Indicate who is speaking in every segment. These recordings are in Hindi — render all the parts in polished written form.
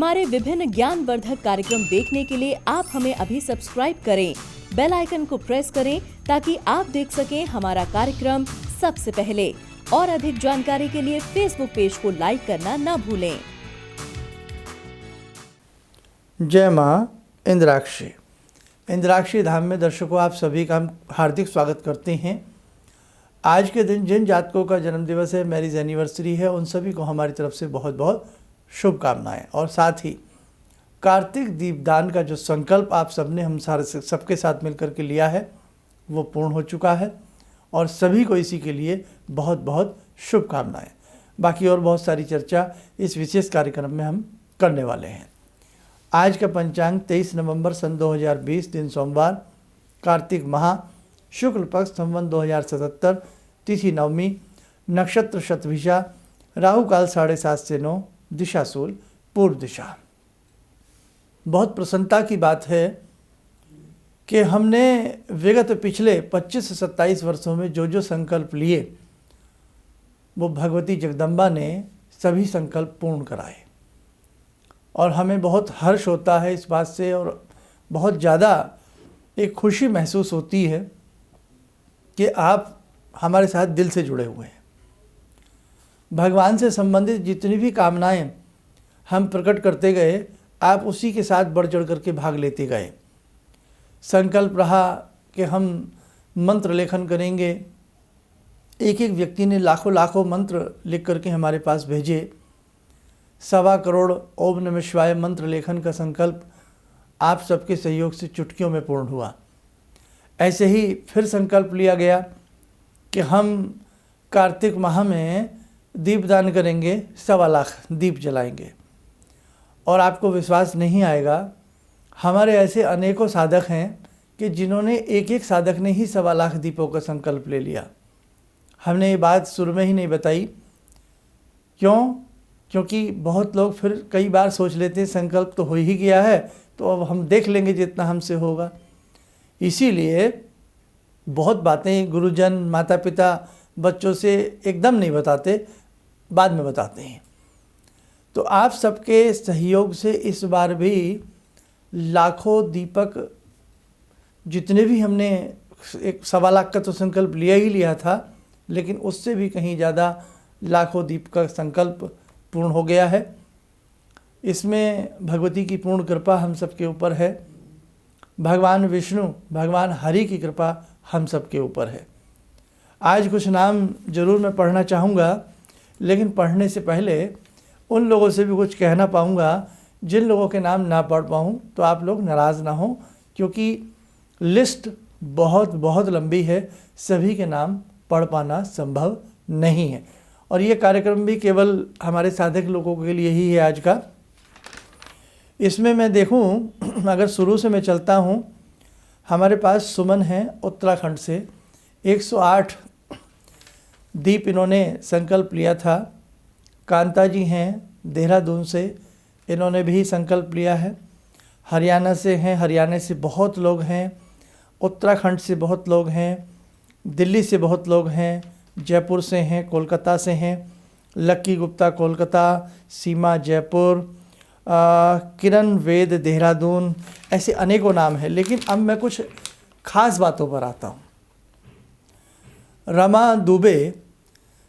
Speaker 1: हमारे विभिन्न ज्ञानवर्धक कार्यक्रम देखने के लिए आप हमें अभी सब्सक्राइब करें, बेल आइकन को प्रेस करें ताकि आप देख सकें हमारा कार्यक्रम सबसे पहले। और अधिक जानकारी के लिए फेसबुक पेज को लाइक करना न भूलें।
Speaker 2: जय माँ इंद्राक्षी। इंद्राक्षी धाम में दर्शकों आप सभी का हम हार्दिक स्वागत करते हैं। आज के दिन जिन जातकों का जन्मदिवस है, मैरिज एनिवर्सरी है, उन सभी को हमारी तरफ से बहुत बहुत शुभकामनाएं। और साथ ही कार्तिक दीपदान का जो संकल्प आप सबने हम सबके साथ मिलकर के लिया है वो पूर्ण हो चुका है और सभी को इसी के लिए बहुत बहुत शुभकामनाएं। बाकी और बहुत सारी चर्चा इस विशेष कार्यक्रम में हम करने वाले हैं। आज का पंचांग 23 नवंबर सन 2020 दिन सोमवार, कार्तिक माह, शुक्ल पक्ष, संवत 2077, तिथि नवमी, नक्षत्र शतभिषा, राहु काल 7:30 से 9, दिशा शूल पूर्व दिशा। बहुत प्रसन्नता की बात है कि हमने विगत पिछले 25 से 27 वर्षों में जो जो संकल्प लिए वो भगवती जगदम्बा ने सभी संकल्प पूर्ण कराए और हमें बहुत हर्ष होता है इस बात से और बहुत ज़्यादा एक खुशी महसूस होती है कि आप हमारे साथ दिल से जुड़े हुए हैं। भगवान से संबंधित जितनी भी कामनाएं हम प्रकट करते गए, आप उसी के साथ बढ़ चढ़ करके भाग लेते गए। संकल्प रहा कि हम मंत्र लेखन करेंगे। एक एक व्यक्ति ने लाखों लाखों मंत्र लिख करके हमारे पास भेजे। 1.25 करोड़ ओम नमः शिवाय मंत्र लेखन का संकल्प आप सबके सहयोग से चुटकियों में पूर्ण हुआ। ऐसे ही फिर संकल्प लिया गया कि हम कार्तिक माह में दीपदान करेंगे, 1.25 लाख दीप जलाएंगे। और आपको विश्वास नहीं आएगा, हमारे ऐसे अनेकों साधक हैं कि जिन्होंने एक साधक ने ही 1.25 लाख दीपों का संकल्प ले लिया। हमने ये बात शुरू में ही नहीं बताई। क्यों? क्योंकि बहुत लोग फिर कई बार सोच लेते हैं संकल्प तो हो ही गया है तो अब हम देख लेंगे जितना हमसे होगा। इसीलिए बहुत बातें गुरुजन, माता पिता बच्चों से एकदम नहीं बताते, बाद में बताते हैं। तो आप सबके सहयोग से इस बार भी लाखों दीपक, जितने भी हमने 1.25 लाख का तो संकल्प लिया ही लिया था, लेकिन उससे भी कहीं ज़्यादा लाखों दीप का संकल्प पूर्ण हो गया है। इसमें भगवती की पूर्ण कृपा हम सबके ऊपर है। भगवान विष्णु, भगवान हरि की कृपा हम सबके ऊपर है। आज कुछ नाम जरूर मैं पढ़ना चाहूँगा, लेकिन पढ़ने से पहले उन लोगों से भी कुछ कहना पाऊँगा जिन लोगों के नाम ना पढ़ पाऊँ तो आप लोग नाराज़ ना हो, क्योंकि लिस्ट बहुत बहुत लंबी है, सभी के नाम पढ़ पाना संभव नहीं है। और ये कार्यक्रम भी केवल हमारे साधक लोगों के लिए ही है आज का। इसमें मैं देखूं, अगर शुरू से मैं चलता हूं, हमारे पास सुमन है उत्तराखंड से, 108 दीप इन्होंने संकल्प लिया था। कांता जी हैं देहरादून से, इन्होंने भी संकल्प लिया है। हरियाणा से हैं, हरियाणा से बहुत लोग हैं। उत्तराखंड से बहुत लोग हैं, दिल्ली से बहुत लोग हैं, जयपुर से हैं, कोलकाता से हैं, लक्की गुप्ता कोलकाता, सीमा जयपुर, किरण वेद देहरादून, ऐसे अनेकों नाम हैं। लेकिन अब मैं कुछ खास बातों पर आता हूँ। रमा दुबे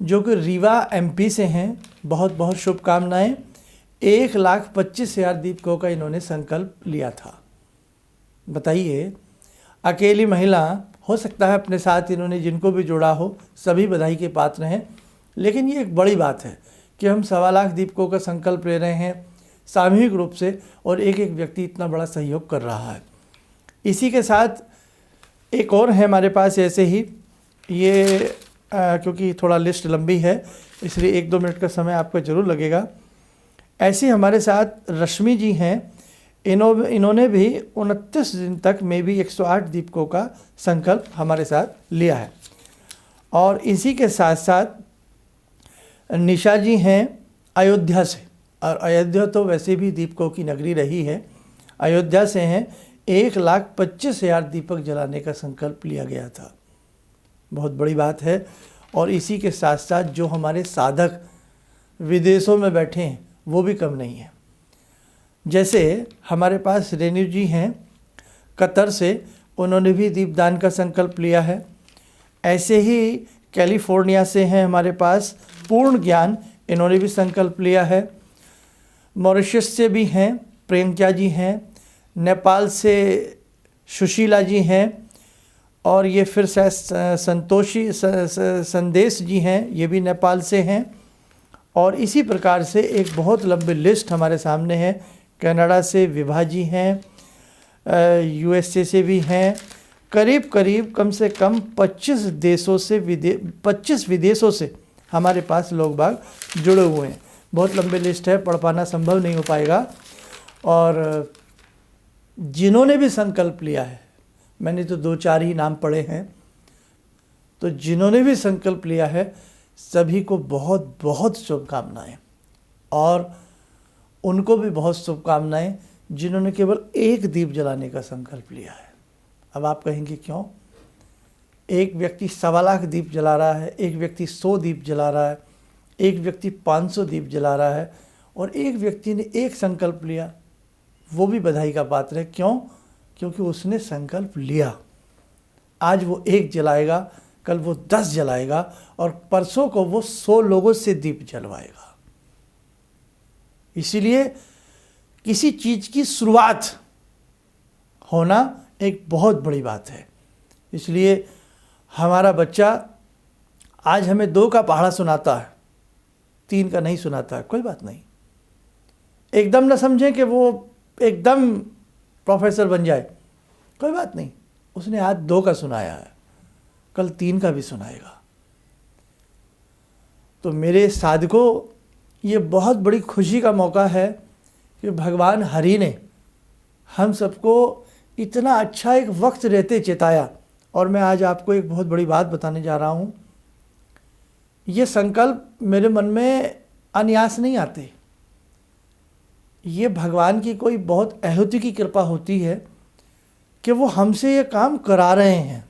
Speaker 2: जो कि रीवा एमपी से हैं, बहुत बहुत शुभकामनाएं। 1,25,000 दीपकों का इन्होंने संकल्प लिया था। बताइए, अकेली महिला, हो सकता है अपने साथ इन्होंने जिनको भी जोड़ा हो सभी बधाई के पात्र हैं, लेकिन ये एक बड़ी बात है कि हम 1.25 लाख दीपकों का संकल्प ले रहे हैं सामूहिक रूप से और एक एक व्यक्ति इतना बड़ा सहयोग कर रहा है। इसी के साथ एक और है हमारे पास ऐसे ही, ये क्योंकि थोड़ा लिस्ट लंबी है इसलिए 1-2 मिनट का समय आपको ज़रूर लगेगा। ऐसे हमारे साथ रश्मि जी हैं, इन्होंने भी 29 दिन तक में भी 108 दीपकों का संकल्प हमारे साथ लिया है। और इसी के साथ साथ निशा जी हैं अयोध्या से, और अयोध्या तो वैसे भी दीपकों की नगरी रही है। अयोध्या से हैं, 1,25,000 दीपक जलाने का संकल्प लिया गया था। बहुत बड़ी बात है। और इसी के साथ साथ जो हमारे साधक विदेशों में बैठे हैं वो भी कम नहीं है। जैसे हमारे पास रेणु जी हैं कतर से, उन्होंने भी दीपदान का संकल्प लिया है। ऐसे ही कैलिफोर्निया से हैं हमारे पास पूर्ण ज्ञान, इन्होंने भी संकल्प लिया है। मॉरिशस से भी हैं प्रियंका जी हैं, नेपाल से सुशीला जी हैं, और ये फिर संतोषी संदेश जी हैं, ये भी नेपाल से हैं। और इसी प्रकार से एक बहुत लंबी लिस्ट हमारे सामने है। कनाडा से विभा जी हैं, यूएसए से भी हैं, करीब करीब कम से कम 25 देशों से 25 विदेशों से हमारे पास लोग बाग जुड़े हुए हैं। बहुत लंबी लिस्ट है, पढ़ पाना संभव नहीं हो पाएगा। और जिन्होंने भी संकल्प लिया है, मैंने तो 2-4 ही नाम पढ़े हैं, तो जिन्होंने भी संकल्प लिया है सभी को बहुत बहुत शुभकामनाएं। और उनको भी बहुत शुभकामनाएं जिन्होंने केवल एक दीप जलाने का संकल्प लिया है। अब आप कहेंगे क्यों? एक व्यक्ति 1.25 लाख दीप जला रहा है, एक व्यक्ति 100 दीप जला रहा है, एक व्यक्ति 500 दीप जला रहा है, और एक व्यक्ति ने एक संकल्प लिया, वो भी बधाई का पात्र है। क्यों? क्योंकि उसने संकल्प लिया। आज वो 1 जलाएगा, कल वो 10 जलाएगा, और परसों को वो 100 लोगों से दीप जलवाएगा। इसीलिए किसी चीज़ की शुरुआत होना एक बहुत बड़ी बात है। इसलिए हमारा बच्चा आज हमें 2 का पहाड़ा सुनाता है, 3 का नहीं सुनाता है, कोई बात नहीं। एकदम न समझें कि वो एकदम प्रोफेसर बन जाए, कोई बात नहीं। उसने आज 2 का सुनाया है, कल 3 का भी सुनाएगा। तो मेरे साधकों, ये बहुत बड़ी खुशी का मौका है कि भगवान हरि ने हम सबको इतना अच्छा एक वक्त रहते चेताया। और मैं आज आपको एक बहुत बड़ी बात बताने जा रहा हूँ। ये संकल्प मेरे मन में अनायास नहीं आते, ये भगवान की कोई बहुत अहूति की कृपा होती है कि वो हमसे ये काम करा रहे हैं।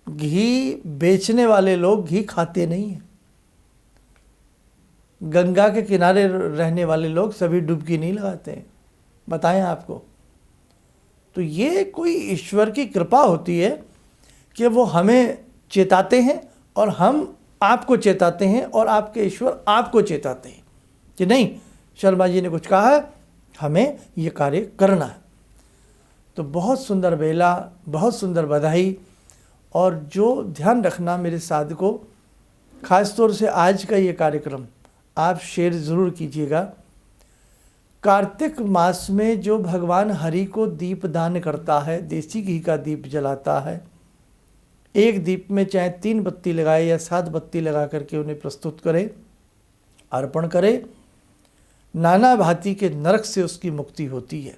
Speaker 2: घी बेचने वाले लोग घी खाते नहीं हैं, गंगा के किनारे रहने वाले लोग सभी डुबकी नहीं लगाते हैं, बताएं आपको। तो ये कोई ईश्वर की कृपा होती है कि वो हमें चेताते हैं और हम आपको चेताते हैं, और आपके ईश्वर आपको चेताते हैं कि नहीं, शर्मा जी ने कुछ कहा है, हमें ये कार्य करना है। तो बहुत सुंदर बेला, बहुत सुंदर बधाई। और जो ध्यान रखना मेरे साधकों, खास तौर से आज का ये कार्यक्रम आप शेयर ज़रूर कीजिएगा। कार्तिक मास में जो भगवान हरि को दीप दान करता है, देसी घी का दीप जलाता है, एक दीप में चाहे 3 बत्ती लगाए या 7 बत्ती लगा करके उन्हें प्रस्तुत करे, अर्पण करे, नाना भांति के नरक से उसकी मुक्ति होती है,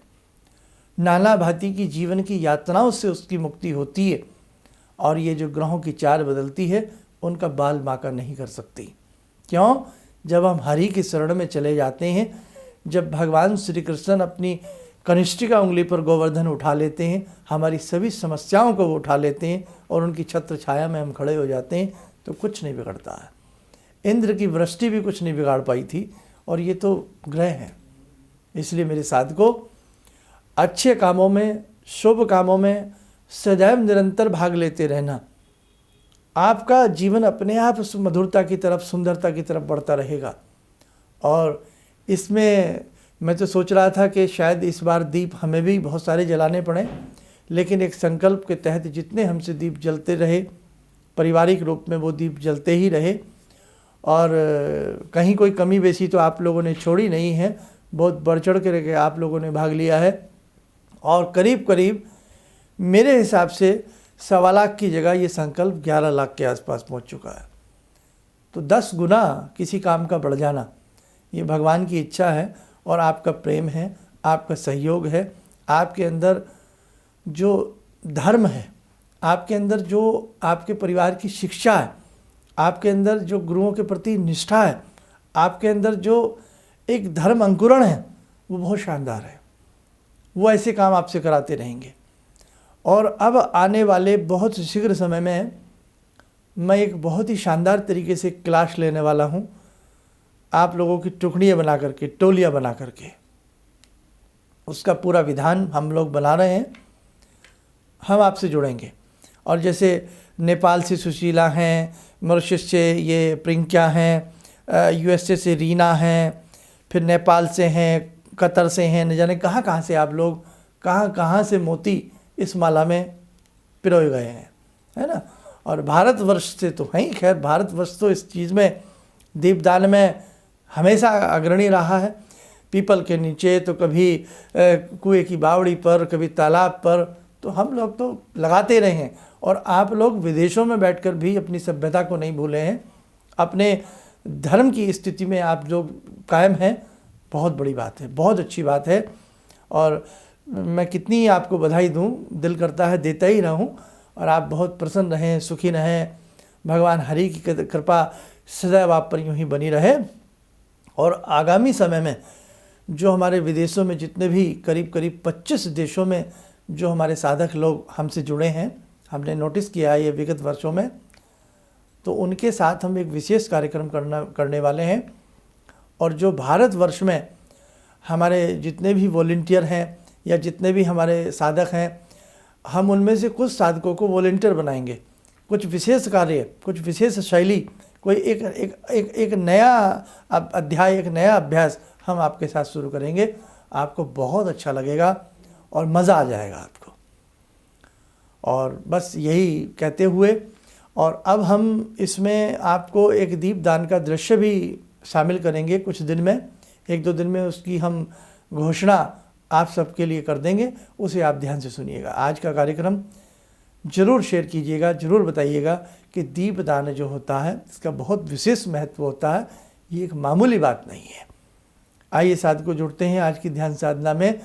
Speaker 2: नाना भांति की जीवन की यातनाओं से उसकी मुक्ति होती है। और ये जो ग्रहों की चाल बदलती है, उनका बाल बांका नहीं कर सकती। क्यों? जब हम हरि की शरण में चले जाते हैं, जब भगवान श्री कृष्ण अपनी कनिष्ठिका उंगली पर गोवर्धन उठा लेते हैं, हमारी सभी समस्याओं को वो उठा लेते हैं और उनकी छत्र छाया में हम खड़े हो जाते हैं, तो कुछ नहीं बिगड़ता है। इंद्र की वृष्टि भी कुछ नहीं बिगाड़ पाई थी, और ये तो ग्रह हैं। इसलिए मेरे साधकों, अच्छे कामों में, शुभ कामों में सदैव निरंतर भाग लेते रहना। आपका जीवन अपने आप मधुरता की तरफ, सुंदरता की तरफ बढ़ता रहेगा। और इसमें मैं तो सोच रहा था कि शायद इस बार दीप हमें भी बहुत सारे जलाने पड़े, लेकिन एक संकल्प के तहत जितने हमसे दीप जलते रहे, पारिवारिक रूप में वो दीप जलते ही रहे। और कहीं कोई कमी बेसी तो आप लोगों ने छोड़ी नहीं है, बहुत बढ़ चढ़ के आप लोगों ने भाग लिया है। और करीब करीब मेरे हिसाब से 1.25 लाख की जगह ये संकल्प 11 लाख के आसपास पहुंच चुका है। तो 10 गुना किसी काम का बढ़ जाना, ये भगवान की इच्छा है, और आपका प्रेम है, आपका सहयोग है, आपके अंदर जो धर्म है, आपके अंदर जो आपके परिवार की शिक्षा है, आपके अंदर जो गुरुओं के प्रति निष्ठा है, आपके अंदर जो एक धर्म अंकुरण है, वो बहुत शानदार है। वो ऐसे काम आपसे कराते रहेंगे। और अब आने वाले बहुत शीघ्र समय में मैं एक बहुत ही शानदार तरीके से क्लास लेने वाला हूँ। आप लोगों की टुकड़ियाँ बना करके, टोलियाँ बना करके, उसका पूरा विधान हम लोग बना रहे हैं। हम आपसे जुड़ेंगे। और जैसे नेपाल से सुशीला हैं, मॉरिशस से ये प्रिंक्या हैं, यूएसए से रीना हैं, फिर नेपाल से हैं, कतर से हैं, न जाने कहाँ कहाँ से आप लोग, कहाँ कहाँ से मोती इस माला में पिरोए गए हैं, है ना। और भारतवर्ष से तो हैं ही, खैर भारतवर्ष तो इस चीज़ में, दीपदान में हमेशा अग्रणी रहा है। पीपल के नीचे तो कभी कुएं की बावड़ी पर, कभी तालाब पर, तो हम लोग तो लगाते रहे हैं। और आप लोग विदेशों में बैठकर भी अपनी सभ्यता को नहीं भूले हैं, अपने धर्म की स्थिति में आप जो कायम हैं, बहुत बड़ी बात है, बहुत अच्छी बात है। और मैं कितनी आपको बधाई दूं, दिल करता है देता ही रहूं। और आप बहुत प्रसन्न रहें, सुखी रहें, भगवान हरि की कृपा सदैव आप पर यूँ ही बनी रहे। और आगामी समय में जो हमारे विदेशों में जितने भी करीब 25 देशों में जो हमारे साधक लोग हमसे जुड़े हैं, हमने नोटिस किया है ये विगत वर्षों में, तो उनके साथ हम एक विशेष कार्यक्रम करने वाले हैं। और जो भारतवर्ष में हमारे जितने भी वॉलंटियर हैं या जितने भी हमारे साधक हैं, हम उनमें से कुछ साधकों को वॉलंटियर बनाएंगे। कुछ विशेष कार्य, कुछ विशेष शैली, कोई एक नया अध्याय, एक नया अभ्यास हम आपके साथ शुरू करेंगे। आपको बहुत अच्छा लगेगा और मज़ा आ जाएगा आपको। और बस यही कहते हुए, और अब हम इसमें आपको एक दीपदान का दृश्य भी शामिल करेंगे कुछ दिन में, 1-2 दिन में उसकी हम घोषणा आप सबके लिए कर देंगे। उसे आप ध्यान से सुनिएगा। आज का कार्यक्रम ज़रूर शेयर कीजिएगा, ज़रूर बताइएगा कि दीपदान जो होता है इसका बहुत विशेष महत्व होता है, ये एक मामूली बात नहीं है। आइए साधकों जुड़ते हैं आज की ध्यान साधना में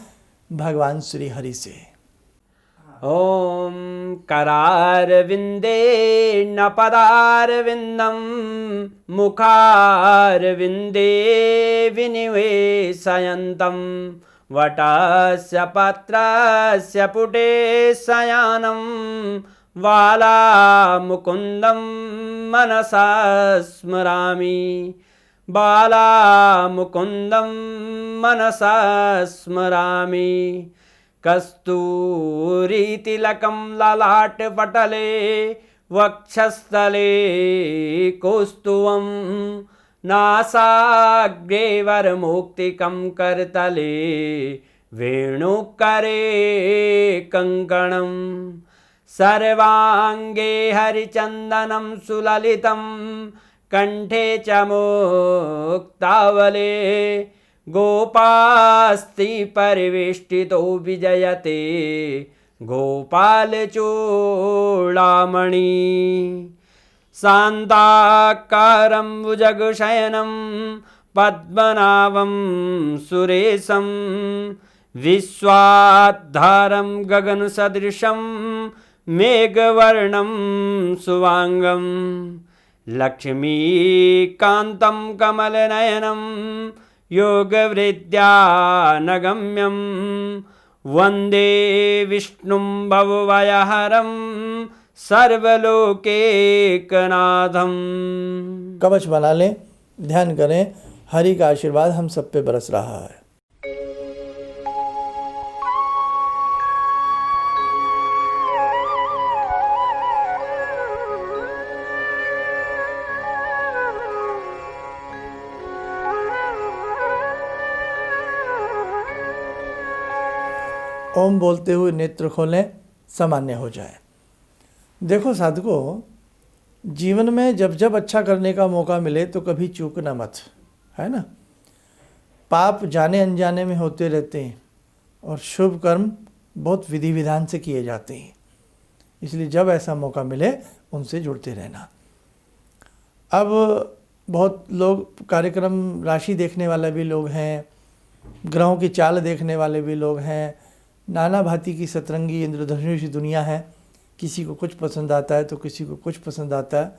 Speaker 2: भगवान श्री हरि से।
Speaker 3: ओम करारविंदे न पदारविंदम मुखारविंदे विनिवेशयन्तम वटस्य पत्रस्य पुटे शयानं बालामुकुन्दं मनसा स्मरामि बालामुकुन्दं मनसा स्मरामि कस्तूरीतिलकं ललाटपटले वक्षस्थले कौस्तुभं नासाग्रे वरमुक्तिकं करतले वेणुकरे कङ्कणं सर्वाङ्गे हरिचन्दनं सुललितं कंठे च मुक्तावले गोपास्ति परिवेष्टितो विजयते गोपालचूडामणि शान्ताकारं भुजगशयनं पद्मनाभं सुरेशं विश्वाधारं गगनसदृशं मेघवर्णं शुभांगं लक्ष्मीकान्तं कमलनयनं योगवृद्ध्यानगम्यं वन्दे विष्णुं भवभयहरं सर्वलोकैकनाथं।
Speaker 2: कवच बना लें, ध्यान करें, हरि का आशीर्वाद हम सब पे बरस रहा है। ओम बोलते हुए नेत्र खोलें, सामान्य हो जाए। देखो साधकों, जीवन में जब जब अच्छा करने का मौका मिले तो कभी चूकना मत, है ना। पाप जाने अनजाने में होते रहते हैं और शुभ कर्म बहुत विधि विधान से किए जाते हैं, इसलिए जब ऐसा मौका मिले उनसे जुड़ते रहना। अब बहुत लोग कार्यक्रम राशि देखने वाले भी लोग हैं, ग्रहों की चाल देखने वाले भी लोग हैं, नाना भांति की सतरंगी इंद्रधनुषी दुनिया है। किसी को कुछ पसंद आता है तो किसी को कुछ पसंद आता है,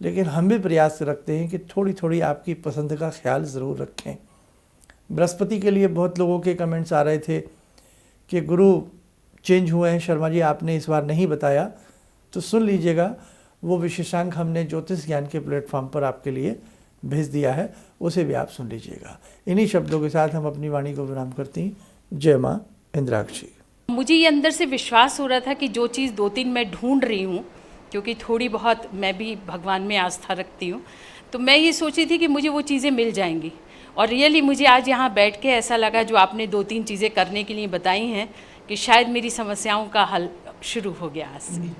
Speaker 2: लेकिन हम भी प्रयास रखते हैं कि थोड़ी थोड़ी आपकी पसंद का ख्याल ज़रूर रखें। बृहस्पति के लिए बहुत लोगों के कमेंट्स आ रहे थे कि गुरु चेंज हुए हैं शर्मा जी, आपने इस बार नहीं बताया, तो सुन लीजिएगा। वो विशेषांक हमने ज्योतिष ज्ञान के प्लेटफॉर्म पर आपके लिए भेज दिया है, उसे भी आप सुन लीजिएगा। इन्हीं शब्दों के साथ हम अपनी वाणी को विराम करती हैं। जय माँ इंद्राक्षी।
Speaker 4: मुझे ये अंदर से विश्वास हो रहा था कि जो चीज़ 2-3 मैं ढूंढ रही हूँ, क्योंकि थोड़ी बहुत मैं भी भगवान में आस्था रखती हूँ, तो मैं ये सोची थी कि मुझे वो चीज़ें मिल जाएंगी। और रियली मुझे आज यहाँ बैठ के ऐसा लगा, जो आपने 2-3 चीज़ें करने के लिए बताई हैं, कि शायद मेरी समस्याओं का हल शुरू हो गया आज से।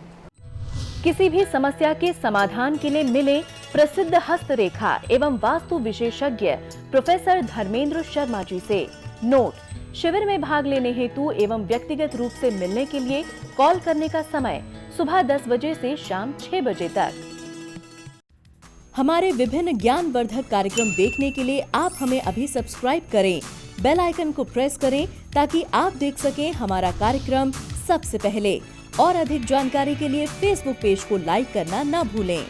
Speaker 1: किसी भी समस्या के समाधान के लिए मिले प्रसिद्ध हस्तरेखा एवं वास्तु विशेषज्ञ प्रोफेसर धर्मेंद्र शर्मा जी से। नोट: शिविर में भाग लेने हेतु एवं व्यक्तिगत रूप से मिलने के लिए कॉल करने का समय सुबह 10 बजे से शाम 6 बजे तक। हमारे विभिन्न ज्ञानवर्धक कार्यक्रम देखने के लिए आप हमें अभी सब्सक्राइब करें, बेल आइकन को प्रेस करें ताकि आप देख सकें हमारा कार्यक्रम सबसे पहले। और अधिक जानकारी के लिए फेसबुक पेज को लाइक करना न भूलें।